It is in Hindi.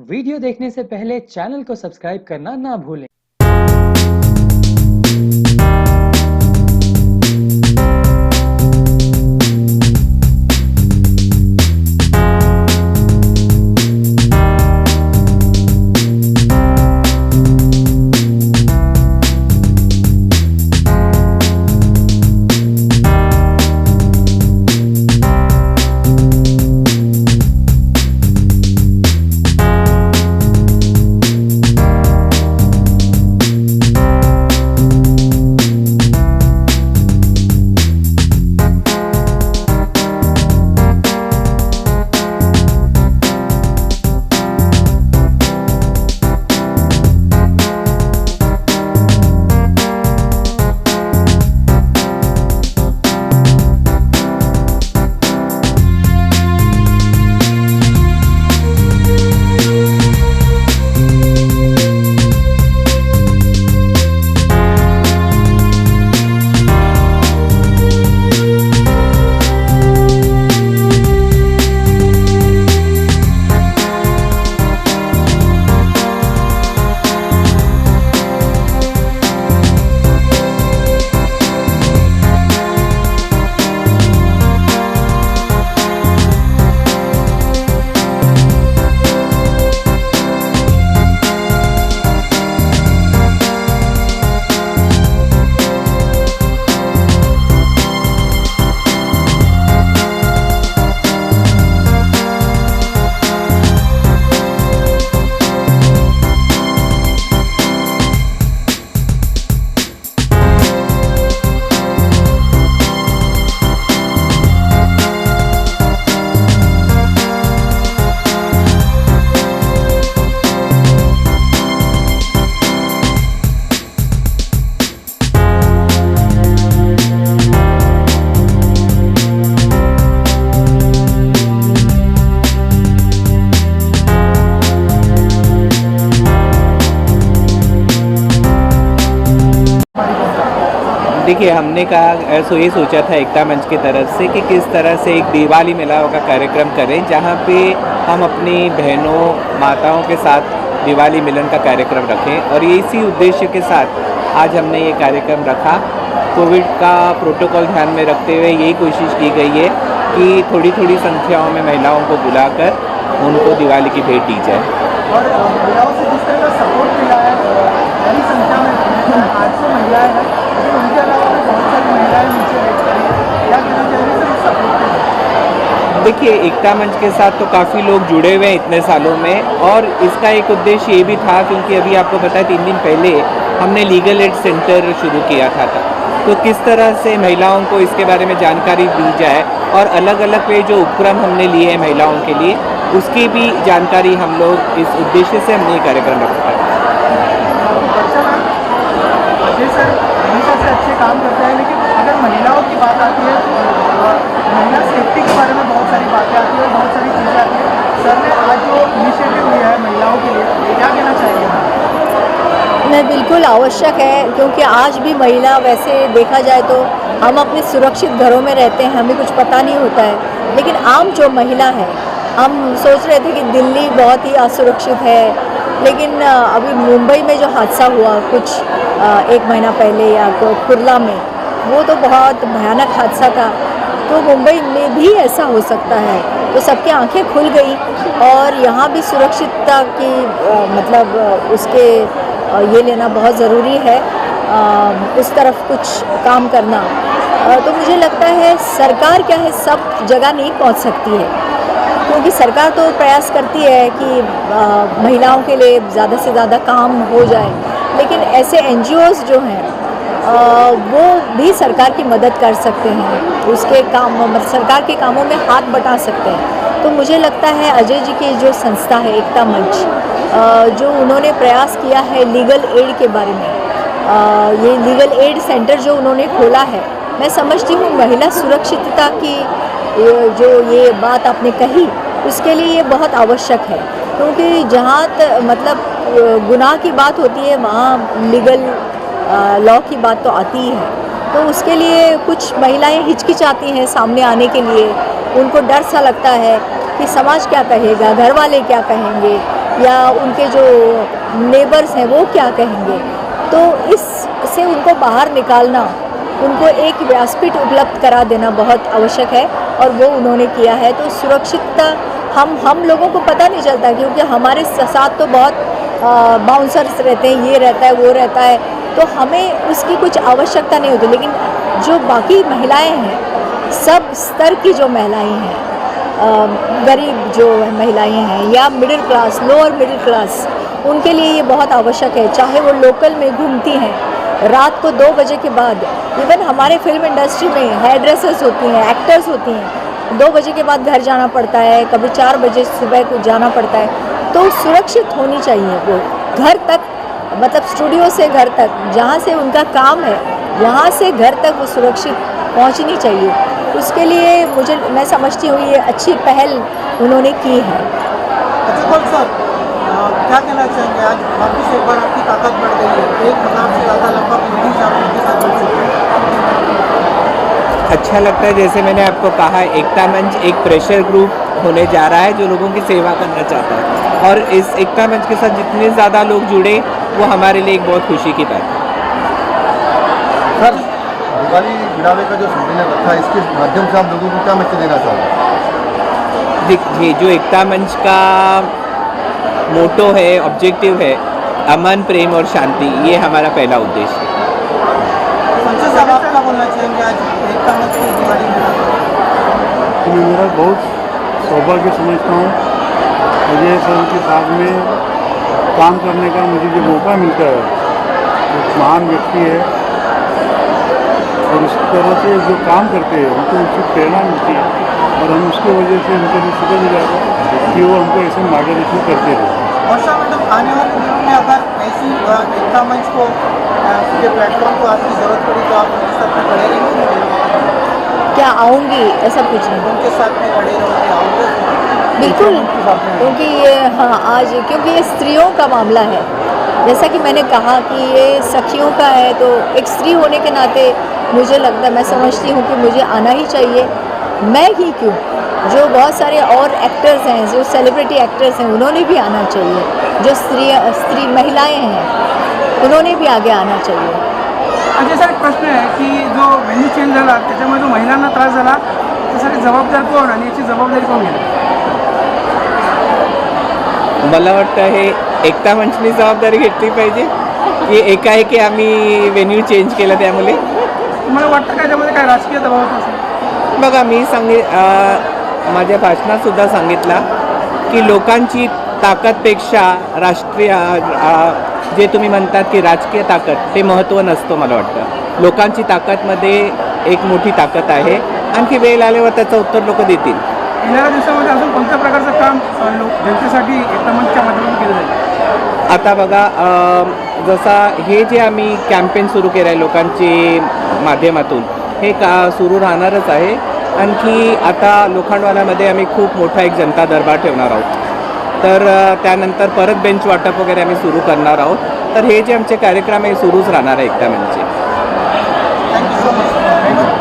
वीडियो देखने से पहले चैनल को सब्सक्राइब करना ना भूलें। देखिए, हमने कहा ये सोचा था एकता मंच की तरफ से कि किस तरह से एक दिवाली मेला का कार्यक्रम करें, जहाँ पे हम अपनी बहनों माताओं के साथ दिवाली मिलन का कार्यक्रम रखें। और इसी उद्देश्य के साथ आज हमने ये कार्यक्रम रखा। कोविड का प्रोटोकॉल ध्यान में रखते हुए यही कोशिश की गई है कि थोड़ी थोड़ी संख्याओं में महिलाओं को बुलाकर उनको दिवाली की भेंट दी जाए। और महिलाओं से जिस तरह का सपोर्ट मिला है, बड़ी संख्या में 800 महिलाएं हैं, लेकिन उनके अलावा भी बहुत सारी महिलाएं नीचे बैठती हैं। क्या कहना चाहिए सर सपोर्ट के लिए? देखिए, एकता मंच के साथ तो काफ़ी लोग जुड़े हुए हैं इतने सालों में, और इसका एक उद्देश्य ये भी था क्योंकि अभी आपको पता है 3 दिन पहले हमने लीगल एड सेंटर शुरू किया था। तो किस तरह से महिलाओं को इसके बारे में जानकारी दी जाए और अलग अलग पे जो उपक्रम हमने लिए हैं महिलाओं के लिए, उसकी भी जानकारी हम लोग इस उद्देश्य से हमने ये कार्यक्रम रखा है। अजय सर हमेशा से अच्छे काम करते हैं, लेकिन अगर महिलाओं की बात आती है तो महिला सेफ्टी के बारे में बहुत सारी बातें आती है, बहुत सारी चीज़ें आती हैं। सर ने आज जो इनिशिएटिव लिया है महिलाओं के लिए, क्या कहना चाहिए? नहीं, बिल्कुल आवश्यक है, क्योंकि आज भी महिला, वैसे देखा जाए तो हम अपने सुरक्षित घरों में रहते हैं, हमें कुछ पता नहीं होता है, लेकिन आम जो महिला है, हम सोच रहे थे कि दिल्ली बहुत ही असुरक्षित है, लेकिन अभी मुंबई में जो हादसा हुआ कुछ 1 महीना पहले या कुर्ला में, वो तो बहुत भयानक हादसा था। तो मुंबई में भी ऐसा हो सकता है, तो सबकी आंखें खुल गई और यहाँ भी सुरक्षितता की मतलब उसके ये लेना बहुत ज़रूरी है, उस तरफ कुछ काम करना। तो मुझे लगता है सरकार क्या है, सब जगह नहीं पहुँच सकती है, क्योंकि सरकार तो प्रयास करती है कि महिलाओं के लिए ज़्यादा से ज़्यादा काम हो जाए, लेकिन ऐसे NGOs जो हैं वो भी सरकार की मदद कर सकते हैं, उसके काम मतलब सरकार के कामों में हाथ बटा सकते हैं। तो मुझे लगता है अजय जी की जो संस्था है एकता मंच, जो उन्होंने प्रयास किया है लीगल एड के बारे में, ये लीगल एड सेंटर जो उन्होंने खोला है, मैं समझती हूँ महिला सुरक्षितता की जो ये बात आपने कही, उसके लिए ये बहुत आवश्यक है, क्योंकि जहाँ मतलब गुनाह की बात होती है वहाँ लीगल लॉ की बात तो आती ही है। तो उसके लिए कुछ महिलाएं हिचकिचाती हैं सामने आने के लिए, उनको डर सा लगता है कि समाज क्या कहेगा, घर वाले क्या कहेंगे, या उनके जो नेबर्स हैं वो क्या कहेंगे। तो इससे उनको बाहर निकालना, उनको एक व्यासपीठ उपलब्ध करा देना बहुत आवश्यक है और वो उन्होंने किया है। तो सुरक्षितता हम लोगों को पता नहीं चलता क्योंकि हमारे साथ तो बहुत बाउंसर्स रहते हैं, ये रहता है वो रहता है, तो हमें उसकी कुछ आवश्यकता नहीं होती। लेकिन जो बाकी महिलाएं हैं, सब स्तर की जो महिलाएं हैं, गरीब जो महिलाएं हैं या middle class, lower middle class, उनके लिए ये बहुत आवश्यक है। चाहे वो लोकल में घूमती हैं, रात को 2 बजे के बाद, इवन हमारे फिल्म इंडस्ट्री में हेयर ड्रेसर्स होती हैं, एक्टर्स होती हैं, 2 बजे के बाद घर जाना पड़ता है, कभी 4 बजे सुबह को जाना पड़ता है। तो सुरक्षित होनी चाहिए वो घर तक, मतलब स्टूडियो से घर तक, जहाँ से उनका काम है वहाँ से घर तक वो सुरक्षित पहुँचनी चाहिए। उसके लिए मैं समझती हूँ ये अच्छी पहल उन्होंने की है। अच्छा कौन सर, क्या कहना चाहेंगे? आज वापस एक बार आपकी ताकत बढ़ गई है, 1000 से ज़्यादा लगभग लेडीज आप उनके साथ जुड़ चुके हैं। अच्छा लगता है, जैसे मैंने आपको कहा, एकता मंच एक प्रेशर ग्रुप होने जा रहा है जो लोगों की सेवा करना चाहता है, और इस एकता मंच के साथ जितने ज़्यादा लोग जुड़े वो हमारे लिए एक बहुत खुशी की बात है। सर, दिवाली गिरावे का जो संविधान रखा है, इसके माध्यम से आप लोगों को क्या मैसेज देना चाहोगे? देखिए, जो एकता मंच का मोटो है, ऑब्जेक्टिव है, अमन, प्रेम और शांति, ये हमारा पहला उद्देश्य है। संजय साहब, आप क्या बोलना चाहेंगे आज एकता मंच की दिवाली में? तो मैं मेरा बहुत सौभाग्य समझता हूँ अजय सर के साथ में काम करने का मुझे जो मौका मिलता है, एक महान व्यक्ति है और इस तरह से जो काम करते हैं उनको उसकी प्रेरणा मिलती है और हम उसकी वजह से उनको भी शुक्र गुजार हैं कि वो हमको ऐसे मार्गदर्शन करते रहे। वर्षा मैडम, आने वाले दिनों में अगर ऐसी एकता मंच को के प्लेटफॉर्म को आपकी ज़रूरत पड़ी तो आप उनके साथ में खड़े रहेंगे? क्या आऊँगी ऐसा कुछ नहीं, उनके साथ में खड़े रहोगे, आओगे? बिल्कुल, क्योंकि ये आज क्योंकि ये स्त्रियों का मामला है। जैसा कि मैंने कहा कि ये सखियों का है, तो एक स्त्री होने के नाते मुझे लगता है, मैं समझती हूँ कि मुझे आना ही चाहिए। मैं ही क्यों, जो बहुत सारे और एक्टर्स हैं, जो सेलिब्रिटी एक्टर्स हैं, उन्होंने भी आना चाहिए। जो स्त्री महिलाएं हैं उन्होंने भी आगे आना चाहिए। अजय सर, एक प्रश्न आहे की जो मेन्यू चेंज झाला त्याच्यामुळे जो महिलांना त्रास झाला त्यासाठी जबाबदार कोण आणि याची जबाबदारी कोण घेणार? मला वाटतं हे एकता मंचनी जबाबदारी घेतली पाहिजे की एकाएकी आम्ही व्हेन्यू चेंज केलं त्यामुळे? तुम्हाला वाटतं का त्यामध्ये काय राजकीय दबाव असेल? बघा, मी माझ्या भाषणातसुद्धा सांगितला की लोकांची ताकदपेक्षा राष्ट्रीय जे तुम्ही म्हणतात की राजकीय ताकद, ते महत्त्व नसतं. मला वाटतं लोकांची ताकदमध्ये एक मोठी ताकद आहे. आणखी वेळ आल्यावर त्याचं उत्तर लोक देतील. येणाऱ्या दिवसामध्ये अजून कोणत्या प्रकारचं काम जनतेसाठी एकता मंचच्या माध्यमातून केलं जाईल? आता बघा, जसा हे जे आम्ही कॅम्पेन सुरू केलं आहे लोकांची माध्यमातून, हे सुरू राहणारच आहे. आणखी आता लोखंडवाल्यामध्ये आम्ही खूप मोठा एक जनता दरबार ठेवणार आहोत. तर त्यानंतर परत बेंच वाटप वगैरे आम्ही सुरू करणार आहोत. तर हे जे आमचे कार्यक्रम आहे सुरूच राहणार आहे एकता मंचचे.